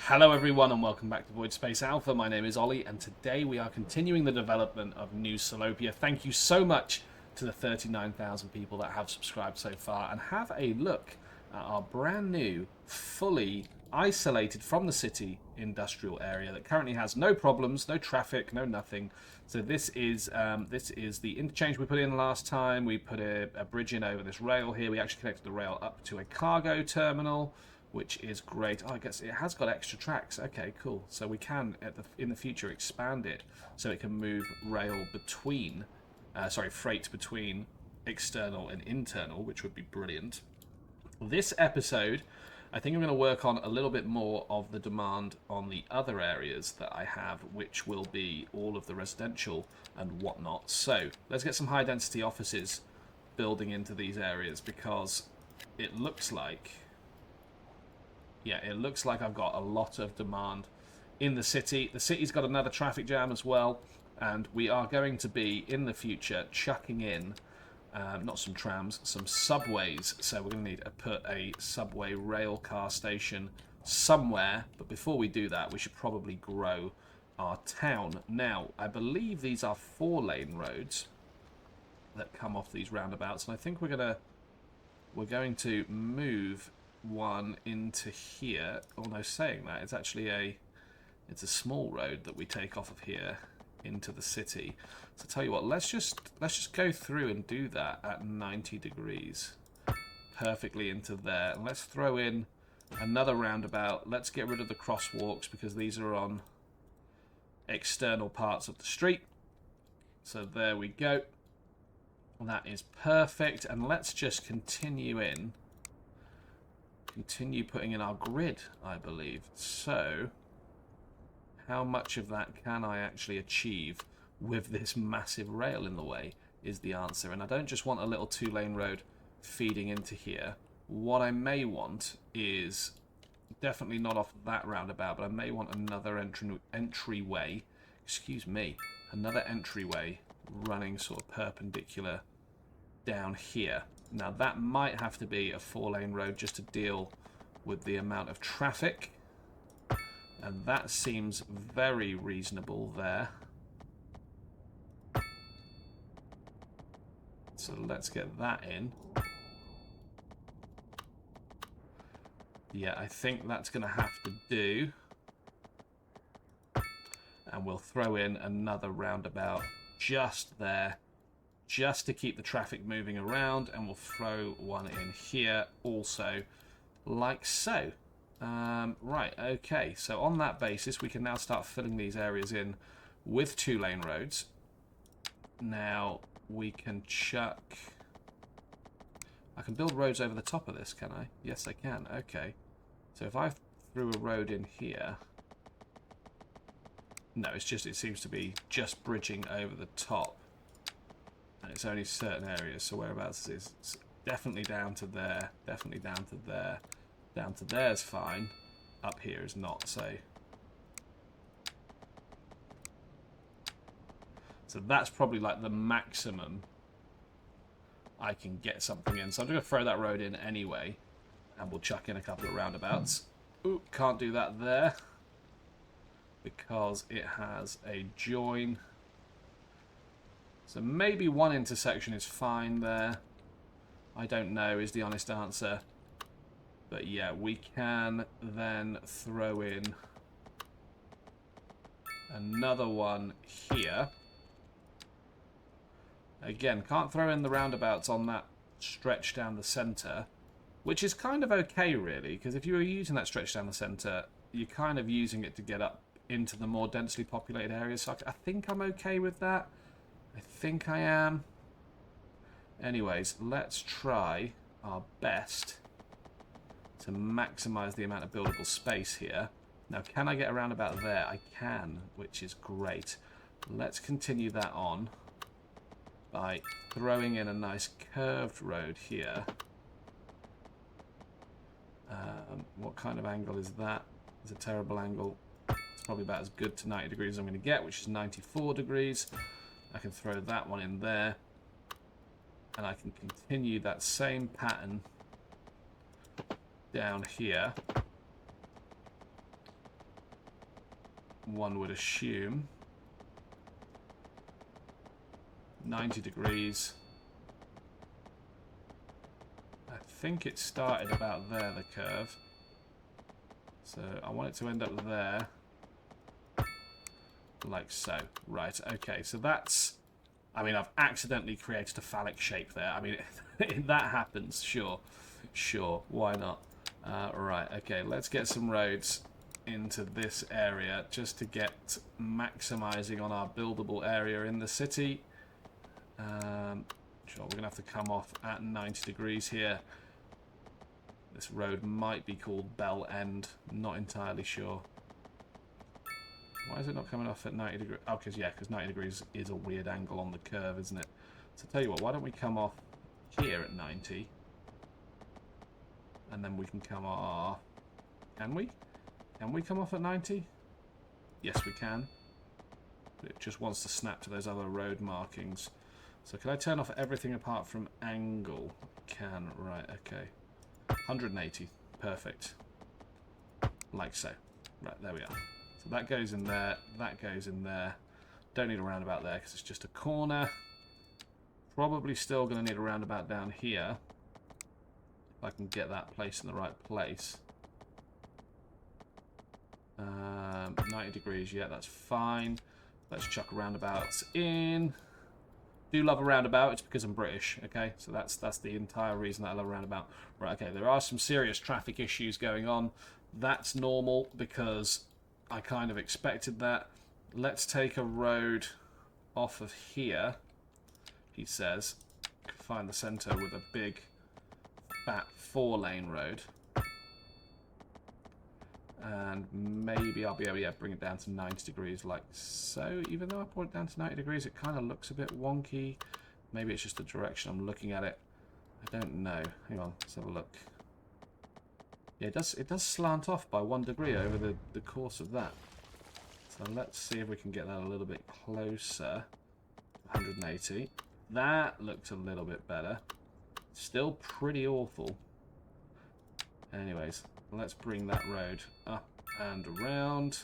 Hello everyone and welcome back to VoidSpace Alpha. My name is Ollie and today we are continuing the development of New Salopia. Thank you so much to the 39,000 people that have subscribed so far, and have a look at our brand new, fully isolated from the city industrial area that currently has no problems, no traffic, no nothing. So this is the interchange we put in last time. We put a bridge in over this rail here. We actually connected the rail up to a cargo terminal, which is great. Oh, I guess it has got extra tracks. Okay, cool. So we can, in the future, expand it so it can move rail between, freight between external and internal, which would be brilliant. This episode, I think I'm going to work on a little bit more of the demand on the other areas that I have, which will be all of the residential and whatnot. So let's get some high density offices building into these areas, because it looks like... yeah, it looks like I've got a lot of demand in the city. The city's got another traffic jam as well, and we are going to be, in the future, chucking in, not some trams, some subways. So we're going to need to put a subway rail car station somewhere. But before we do that, we should probably grow our town. Now, I believe these are 4-lane roads that come off these roundabouts, and I think we're going to move one into here. Although saying that, it's actually it's a small road that we take off of here into the city. So tell you what, let's just go through and do that at 90 degrees perfectly into there, and let's throw in another roundabout. Let's get rid of the crosswalks because these are on external parts of the street. So there we go. That is perfect, and let's just continue putting in our grid, I believe. So how much of that can I actually achieve with this massive rail in the way is the answer. And I don't just want a little 2-lane road feeding into here. What I may want is definitely not off that roundabout, but I may want another entryway, another entryway running sort of perpendicular down here. Now that might have to be a 4-lane road just to deal with the amount of traffic, and that seems very reasonable there. So let's get that in. Yeah, I think that's going to have to do. And we'll throw in another roundabout just there, just to keep the traffic moving around, and we'll throw one in here also, like so. Right, okay, so on that basis we can now start filling these areas in with 2-lane roads. Now we can chuck... I can build roads over the top of this, can I? Yes, I can. Okay, so if I threw a road in here... no, it seems to be just bridging over the top. And it's only certain areas, so whereabouts is it's definitely down to there, definitely down to there. Down to there is fine, up here is not, so that's probably like the maximum I can get something in. So I'm going to throw that road in anyway, and we'll chuck in a couple of roundabouts. Ooh, can't do that there because it has a join. So maybe one intersection is fine there. I don't know is the honest answer. But yeah, we can then throw in another one here. Again, can't throw in the roundabouts on that stretch down the centre, which is kind of okay really, because if you were using that stretch down the centre, you're kind of using it to get up into the more densely populated areas. So I think I'm okay with that. I think I am. Anyways, let's try our best to maximise the amount of buildable space here. Now, can I get around about there? I can, which is great. Let's continue that on by throwing in a nice curved road here. What kind of angle is that? It's a terrible angle. It's probably about as good to 90 degrees as I'm going to get, which is 94 degrees. I can throw that one in there. And I can continue that same pattern down here. one would assume. 90 degrees. I think it started about there, the curve. So I want it to end up there. Like so. Right, okay. So that's... I mean, I've accidentally created a phallic shape there. I mean, that happens. Sure. Sure. Why not? Right, okay. Let's get some roads into this area just to get maximizing on our buildable area in the city. Sure, we're going to have to come off at 90 degrees here. This road might be called Bell End. Not entirely sure. Why is it not coming off at 90 degrees? Oh, because 90 degrees is a weird angle on the curve, isn't it? So tell you what, why don't we come off here at 90? And then we can come off... Can we? Can we come off at 90? Yes, we can. But it just wants to snap to those other road markings. So can I turn off everything apart from angle? Can. Right, okay. 180. Perfect. Like so. Right, there we are. So that goes in there. That goes in there. Don't need a roundabout there because it's just a corner. Probably still going to need a roundabout down here. If I can get that place in the right place. 90 degrees, yeah, that's fine. Let's chuck roundabouts in. Do love a roundabout, it's because I'm British, okay? So that's the entire reason that I love a roundabout. Right, okay, there are some serious traffic issues going on. That's normal because I kind of expected that. Let's take a road off of here, he says. Find the centre with a big, fat 4-lane road. And maybe I'll be able to bring it down to 90 degrees like so. Even though I point it down to 90 degrees, it kind of looks a bit wonky. Maybe it's just the direction I'm looking at it. I don't know. Hang on, let's have a look. Yeah, it does slant off by 1 degree over the course of that. So let's see if we can get that a little bit closer. 180. That looks a little bit better. Still pretty awful. Anyways, let's bring that road up and around.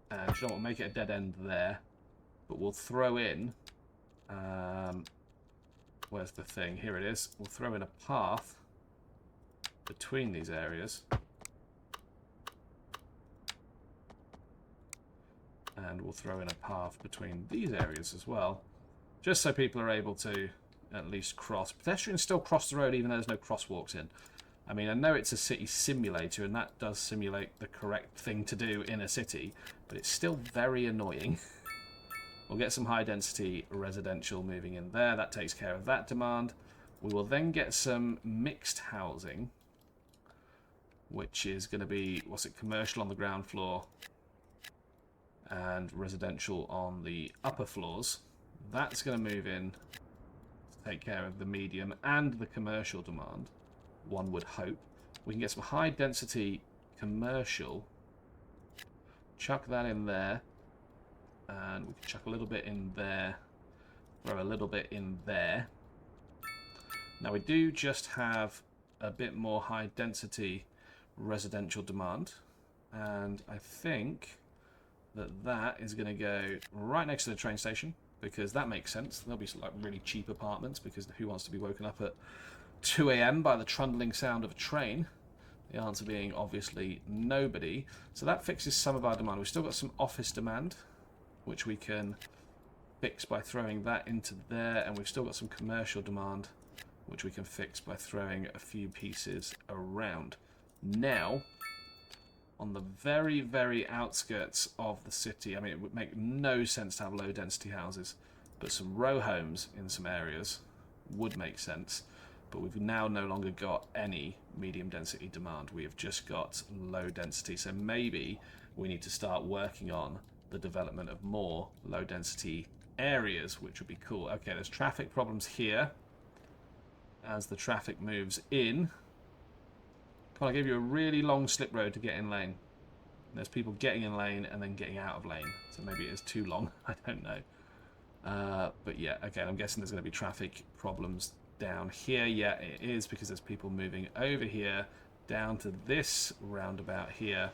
And you know what, we'll make it a dead end there. But we'll throw in... where's the thing? Here it is. We'll throw in a path between these areas. And we'll throw in a path between these areas as well. Just so people are able to at least cross. Pedestrians still cross the road even though there's no crosswalks in. I mean, I know it's a city simulator, and that does simulate the correct thing to do in a city, but it's still very annoying. We'll get some high-density residential moving in there. That takes care of that demand. We will then get some mixed housing, which is going to be, commercial on the ground floor and residential on the upper floors. That's going to move in to take care of the medium and the commercial demand. One would hope. We can get some high density commercial. Chuck that in there. And we can chuck a little bit in there. Throw a little bit in there. Now we do just have a bit more high density residential demand. And I think that is going to go right next to the train station. Because that makes sense. There'll be some, like, really cheap apartments. Because who wants to be woken up at 2 AM by the trundling sound of a train? The answer being obviously nobody. So that fixes some of our demand. We've still got some office demand, which we can fix by throwing that into there. And we've still got some commercial demand, which we can fix by throwing a few pieces around. Now, on the very, very outskirts of the city, I mean, it would make no sense to have low density houses, but some row homes in some areas would make sense. But we've now no longer got any medium density demand. We have just got low density. So maybe we need to start working on the development of more low density areas, which would be cool. Okay, there's traffic problems here as the traffic moves in. Come on, I gave you a really long slip road to get in lane. There's people getting in lane and then getting out of lane. So maybe it is too long. I don't know. But yeah, again, I'm guessing there's going to be traffic problems down here. Yeah, it is, because there's people moving over here down to this roundabout here.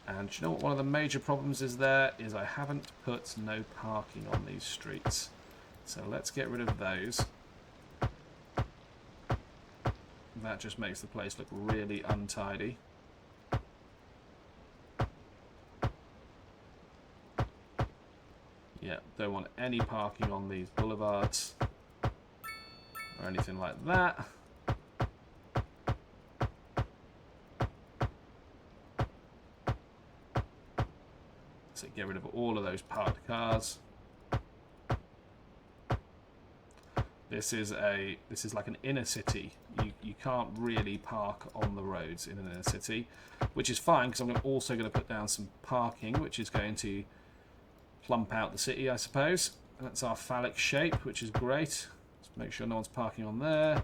And do you know what one of the major problems is there? Is I haven't put no parking on these streets. So let's get rid of those. That just makes the place look really untidy. Yeah, don't want any parking on these boulevards or anything like that. So get rid of all of those parked cars. This is like an inner city. You can't really park on the roads in an inner city, which is fine because I'm also going to put down some parking, which is going to plump out the city, I suppose. And that's our phallic shape, which is great. Let's make sure no one's parking on there.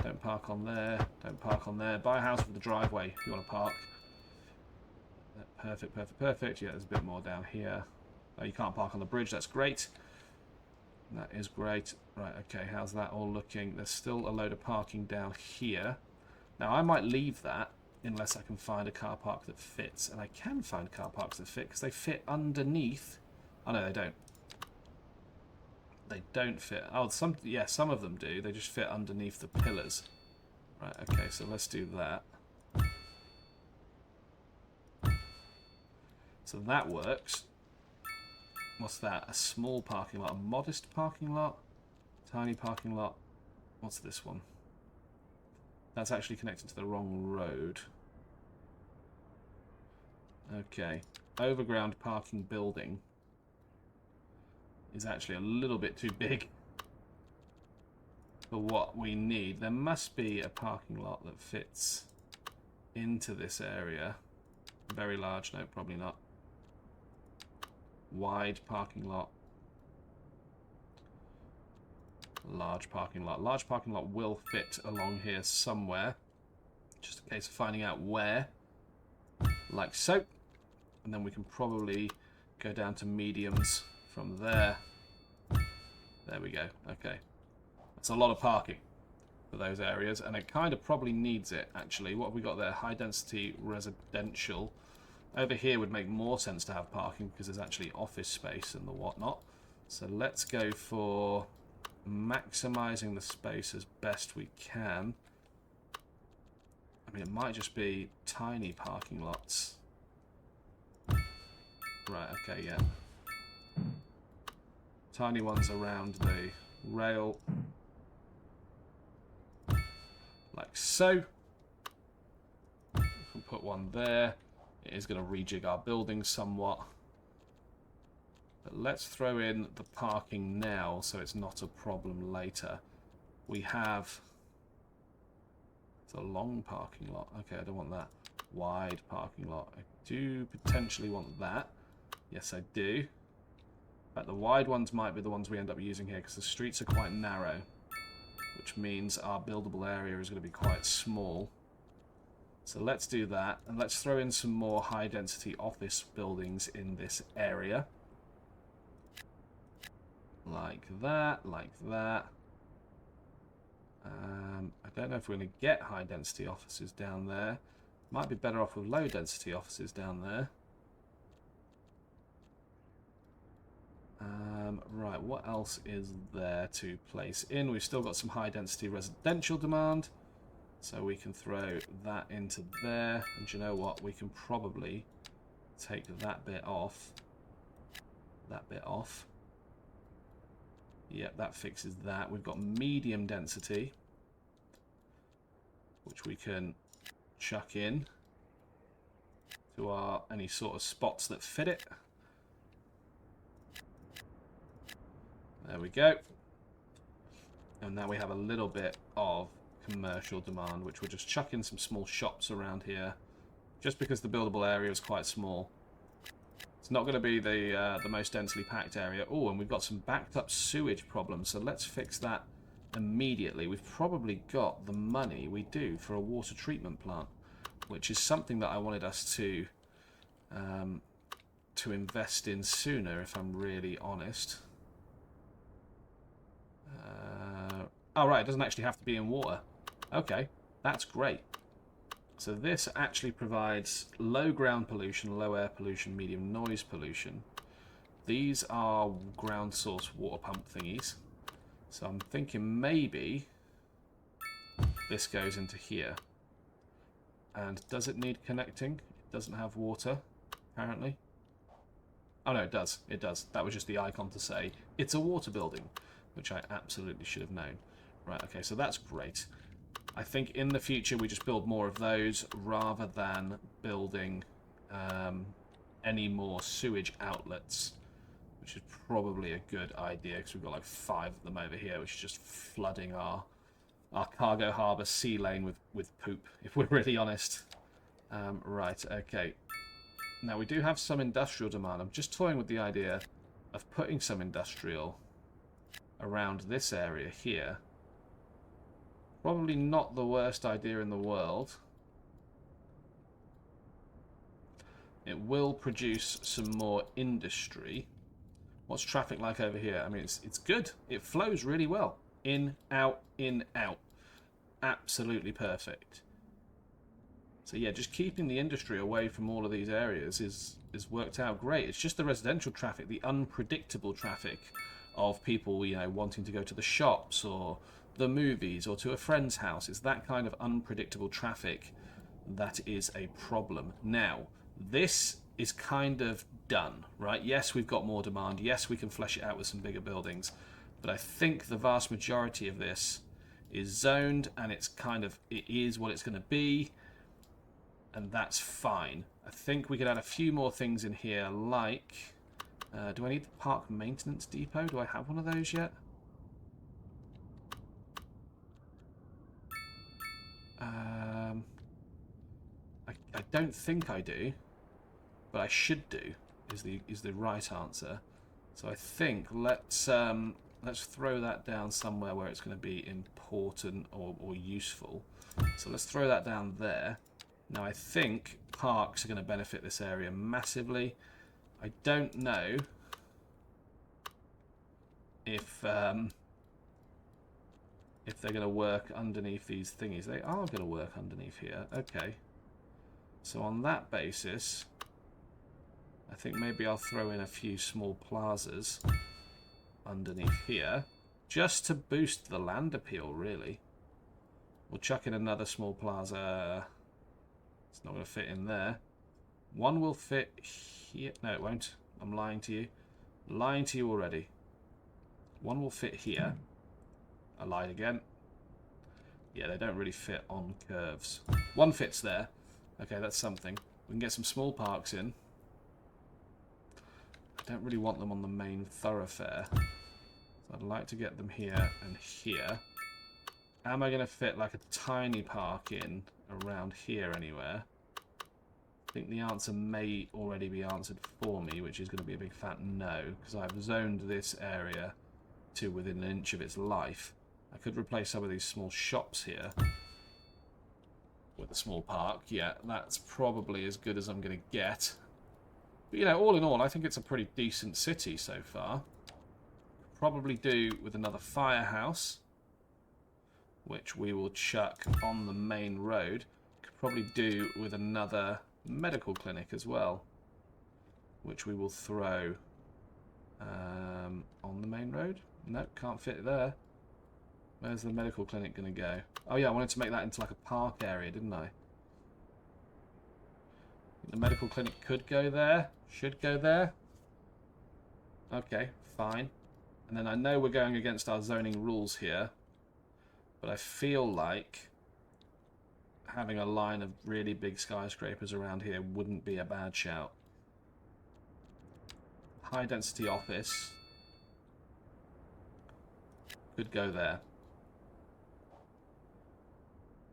Don't park on there. Don't park on there. Buy a house with a driveway if you want to park. Perfect, perfect, perfect. Yeah, there's a bit more down here. Oh, you can't park on the bridge. That's great. That is great. Right, okay, how's that all looking? There's still a load of parking down here. Now, I might leave that unless I can find a car park that fits. And I can find car parks that fit because they fit underneath. Oh, no, they don't. They don't fit. Oh, some of them do. They just fit underneath the pillars. Right, okay, so let's do that. So that works. What's that? A small parking lot, a modest parking lot, tiny parking lot. What's this one? That's actually connected to the wrong road. Okay. Overground parking building is actually a little bit too big for what we need. There must be a parking lot that fits into this area. Very large, no, probably not. Wide parking lot. Large parking lot. Large parking lot will fit along here somewhere. Just a case of finding out where. Like so. And then we can probably go down to mediums from there. There we go. Okay. That's a lot of parking for those areas. And it kind of probably needs it, actually. What have we got there? High density residential. Over here would make more sense to have parking because there's actually office space and the whatnot. So let's go for maximizing the space as best we can. I mean, it might just be tiny parking lots. Right, okay, yeah. Tiny ones around the rail. Like so. We can put one there. It is going to rejig our building somewhat. But let's throw in the parking now so it's not a problem later. We have... It's a long parking lot. Okay, I don't want that. Wide parking lot. I do potentially want that. Yes, I do. But the wide ones might be the ones we end up using here because the streets are quite narrow, which means our buildable area is going to be quite small. So let's do that, and let's throw in some more high-density office buildings in this area. Like that, like that. I don't know if we're going to get high-density offices down there. Might be better off with low-density offices down there. Right, what else is there to place in? We've still got some high-density residential demand. So we can throw that into there. And you know what? We can probably take that bit off. That bit off. Yep, that fixes that. We've got medium density, which we can chuck in to our any sort of spots that fit it. There we go. And now we have a little bit of commercial demand, which we'll just chuck in some small shops around here, just because the buildable area is quite small. It's not going to be the most densely packed area. Oh, and we've got some backed up sewage problems, so let's fix that immediately. We've probably got the money, we do, for a water treatment plant, which is something that I wanted us to invest in sooner, if I'm really honest. Oh, right, it doesn't actually have to be in water. Okay, that's great. So this actually provides low ground pollution, low air pollution, medium noise pollution. These are ground source water pump thingies. So I'm thinking maybe this goes into here. And does it need connecting? It doesn't have water, apparently. Oh no, it does. It does. That was just the icon to say it's a water building, which I absolutely should have known. Right, okay, so that's great. I think in the future we just build more of those rather than building any more sewage outlets, which is probably a good idea because we've got like 5 of them over here, which is just flooding our cargo harbour sea lane with poop, if we're really honest. Right, okay. Now we do have some industrial demand. I'm just toying with the idea of putting some industrial around this area here. Probably not the worst idea in the world. It will produce some more industry. What's traffic like over here? I mean, it's good. It flows really well. In, out, in, out. Absolutely perfect. So yeah, just keeping the industry away from all of these areas is worked out great. It's just the residential traffic, the unpredictable traffic of people, you know, wanting to go to the shops or the movies or to a friend's house. It's that kind of unpredictable traffic that is a problem. Now, this is kind of done, right? Yes, we've got more demand. Yes, we can flesh it out with some bigger buildings. But I think the vast majority of this is zoned, and it is what it's going to be, and that's fine. I think we could add a few more things in here, like... do I need the park maintenance depot? Do I have one of those yet? I don't think I do, but I should do, is the right answer. So I think let's throw that down somewhere where it's going to be important or useful. So let's throw that down there. Now I think parks are going to benefit this area massively. I don't know if they're going to work underneath these thingies. They are going to work underneath here. Okay. So on that basis, I think maybe I'll throw in a few small plazas underneath here, just to boost the land appeal, really. We'll chuck in another small plaza. It's not going to fit in there. One will fit here. No, it won't. I'm lying to you. Lying to you already. One will fit here. I lied again. Yeah, they don't really fit on curves. One fits there. Okay, that's something. We can get some small parks in. I don't really want them on the main thoroughfare. So I'd like to get them here and here. Am I going to fit like a tiny park in around here anywhere? I think the answer may already be answered for me, which is going to be a big fat no, because I've zoned this area to within an inch of its life. I could replace some of these small shops here with a small park. Yeah, that's probably as good as I'm going to get. But, you know, all in all, I think it's a pretty decent city so far. Probably do with another firehouse, which we will chuck on the main road. Could probably do with another medical clinic as well, which we will throw on the main road. Nope, can't fit there. Where's the medical clinic going to go? Oh yeah, I wanted to make that into like a park area, didn't I? The medical clinic could go there. Should go there. Okay, fine. And then I know we're going against our zoning rules here, but I feel like having a line of really big skyscrapers around here wouldn't be a bad shout. High density office could go there.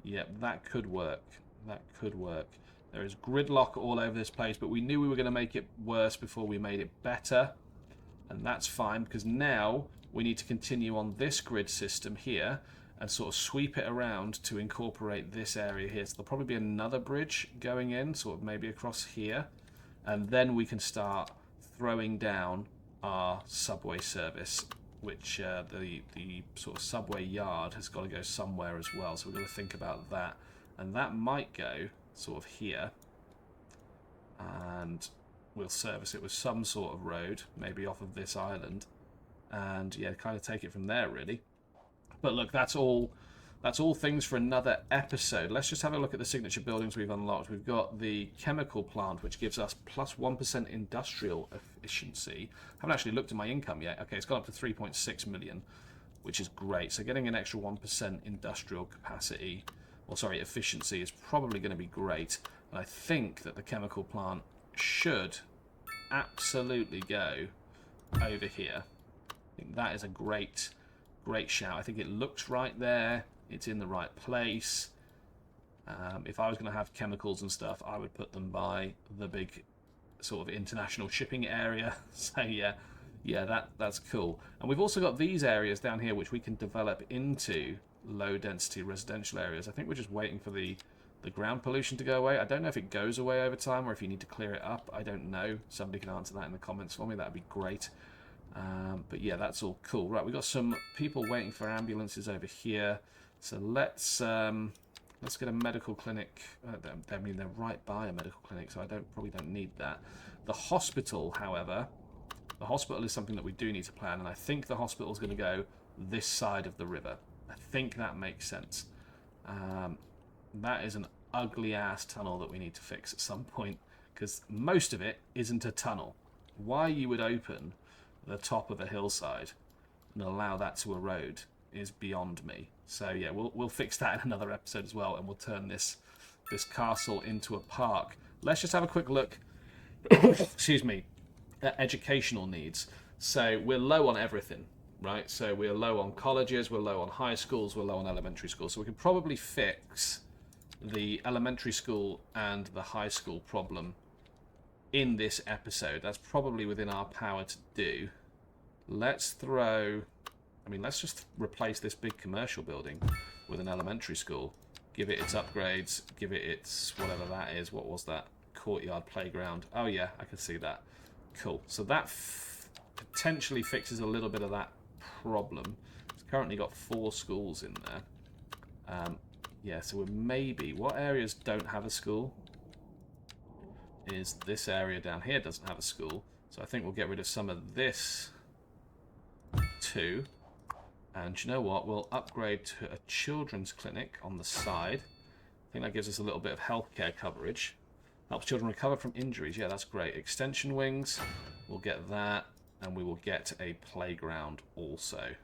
Yep, that could work. That could work. There is gridlock all over this place, but we knew we were going to make it worse before we made it better. And that's fine, because now we need to continue on this grid system here and sort of sweep it around to incorporate this area here. So there'll probably be another bridge going in, sort of maybe across here. And then we can start throwing down our subway service, which the sort of subway yard has got to go somewhere as well. So we've got to think about that. And that might go sort of here. And we'll service it with some sort of road, maybe off of this island. And yeah, kind of take it from there, really. But look, that's all things for another episode. Let's just have a look at the signature buildings we've unlocked. We've got the chemical plant, which gives us plus 1% industrial efficiency. I haven't actually looked at my income yet. Okay, it's gone up to 3.6 million, which is great. So getting an extra 1% industrial capacity, or sorry, efficiency, is probably going to be great. And I think that the chemical plant should absolutely go over here. I think that is a great shout. I think it looks right there. It's in the right place. If I was going to have chemicals and stuff, I would put them by the big sort of international shipping area. So yeah, that's cool. And we've also got these areas down here which we can develop into low density residential areas. I think we're just waiting for the ground pollution to go away. I don't know if it goes away over time or if you need to clear it up. I don't know. Somebody can answer that in the comments for me. That'd be great. But yeah, that's all cool. Right, we've got some people waiting for ambulances over here. So let's get a medical clinic. I mean, they're right by a medical clinic, so I probably don't need that. The hospital, however, the hospital is something that we do need to plan, and I think the hospital is going to go this side of the river. I think that makes sense. That is an ugly ass tunnel that we need to fix at some point, because most of it isn't a tunnel. Why you would open the top of a hillside and allow that to erode is beyond me. So yeah, we'll fix that in another episode as well, and we'll turn this castle into a park. Let's just have a quick look excuse me, at educational needs. So we're low on everything, right? So we're low on colleges, we're low on high schools, we're low on elementary schools. So we can probably fix the elementary school and the high school problem in this episode. That's probably within our power to do. Let's just replace this big commercial building with an elementary school. Give it its upgrades, give it its whatever that is. What was that? Courtyard, playground. Oh yeah, I can see that. Cool. So that potentially fixes a little bit of that problem. It's currently got 4 schools in there. Yeah, so what areas don't have a school? Is this area down here doesn't have a school. So I think we'll get rid of some of this too. And you know what? We'll upgrade to a children's clinic on the side. I think that gives us a little bit of healthcare coverage. Helps children recover from injuries. Yeah, that's great. Extension wings. We'll get that. And we will get a playground also,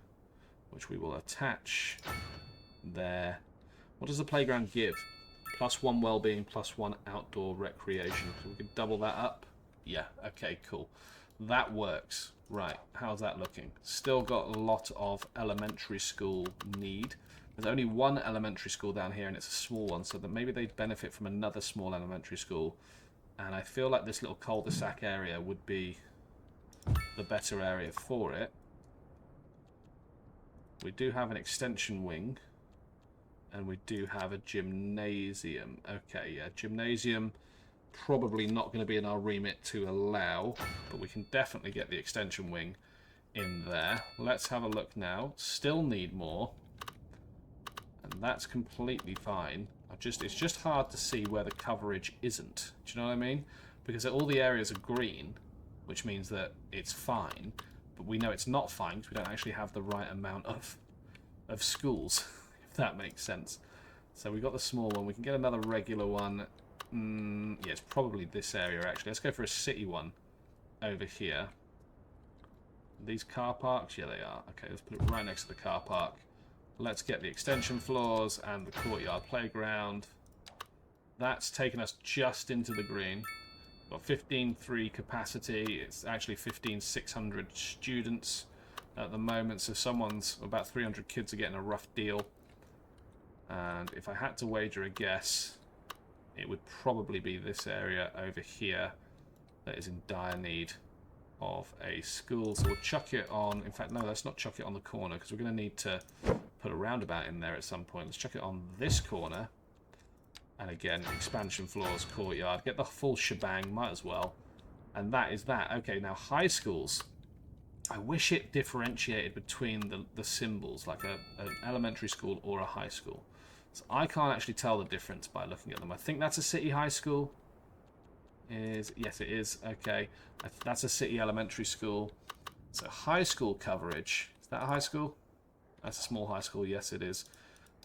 which we will attach there. What does the playground give? +1 well-being, +1 outdoor recreation. So we can double that up. Yeah, okay, cool. That works. Right, how's that looking? Still got a lot of elementary school need. There's only one elementary school down here, and it's a small one, so that maybe they'd benefit from another small elementary school. And I feel like this little cul-de-sac area would be the better area for it. We do have an extension wing, and we do have a gymnasium. Okay, yeah, gymnasium probably not going to be in our remit to allow, but we can definitely get the extension wing in there. Let's have a look now. Still need more, and that's completely fine. It's just hard to see where the coverage isn't. Do you know what I mean? Because all the areas are green, which means that it's fine, but we know it's not fine because we don't actually have the right amount of schools, if that makes sense. So we've got the small one. We can get another regular one. Yeah, it's probably this area, actually. Let's go for a city one over here. These car parks? Yeah, they are. Okay, let's put it right next to the car park. Let's get the extension floors and the courtyard playground. That's taken us just into the green. Got 15.3 capacity. It's actually 15,600 students at the moment. So about 300 kids are getting a rough deal. And if I had to wager a guess, it would probably be this area over here that is in dire need of a school. So we'll chuck it on. In fact, no, let's not chuck it on the corner because we're going to need to put a roundabout in there at some point. Let's chuck it on this corner. And again, expansion floors, courtyard. Get the full shebang, might as well. And that is that. Okay, now high schools. I wish it differentiated between the symbols, like an elementary school or a high school. So I can't actually tell the difference by looking at them. I think that's a city high school. Yes, it is. Okay, that's a city elementary school. So high school coverage. Is that a high school? That's a small high school. Yes, it is.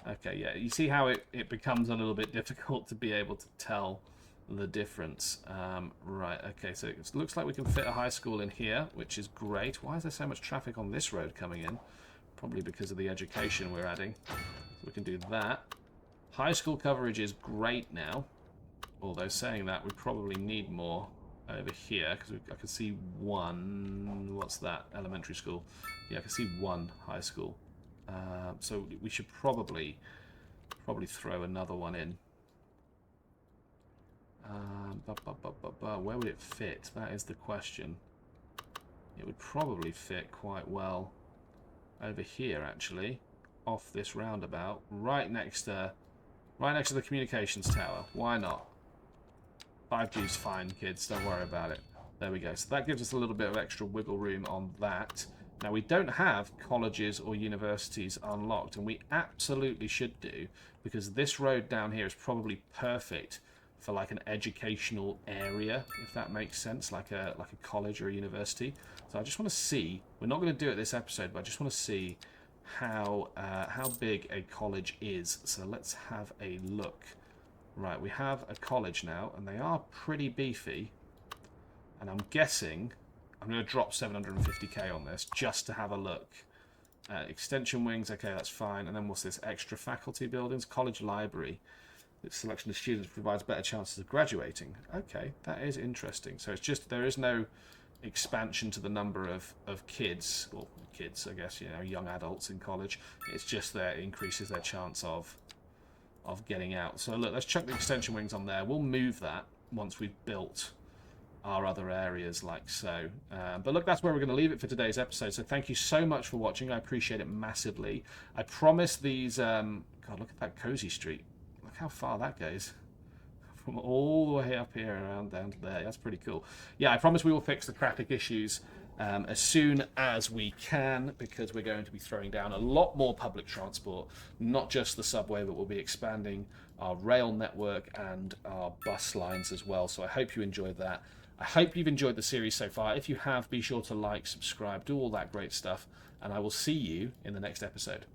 Okay, yeah. You see how it becomes a little bit difficult to be able to tell the difference. Right, okay, so it looks like we can fit a high school in here, which is great. Why is there so much traffic on this road coming in? Probably because of the education we're adding. So we can do that. High school coverage is great now. Although saying that, we probably need more over here, because I can see one... What's that? Elementary school. Yeah, I can see one high school. So we should probably throw another one in. Where would it fit? That is the question. It would probably fit quite well over here, actually, off this roundabout, right next to the communications tower. Why not? 5G's fine, kids. Don't worry about it. There we go. So that gives us a little bit of extra wiggle room on that. Now, we don't have colleges or universities unlocked, and we absolutely should do, because this road down here is probably perfect for like an educational area, if that makes sense, like a college or a university. So I just want to see. We're not going to do it this episode, but I just want to see how big a college is. So let's have a look. Right, we have a college now, and they are pretty beefy. And I'm guessing I'm going to drop 750k on this just to have a look. Extension wings, okay, that's fine. And then what's this? Extra faculty buildings, college library. Its selection of students provides better chances of graduating. Okay, that is interesting. So it's just there is no expansion to the number of kids, or kids, I guess, you know, young adults in college. It's just that it increases their chance of getting out. So look, let's chuck the extension wings on there. We'll move that once we've built our other areas like so. But look, that's where we're going to leave it for today's episode. So thank you so much for watching. I appreciate it massively. I promise these... God, look at that cozy street. Look how far that goes. From all the way up here around down to there. That's pretty cool. Yeah, I promise we will fix the traffic issues as soon as we can, because we're going to be throwing down a lot more public transport, not just the subway, but we'll be expanding our rail network and our bus lines as well. So I hope you enjoyed that. I hope you've enjoyed the series so far. If you have, be sure to like, subscribe, do all that great stuff, and I will see you in the next episode.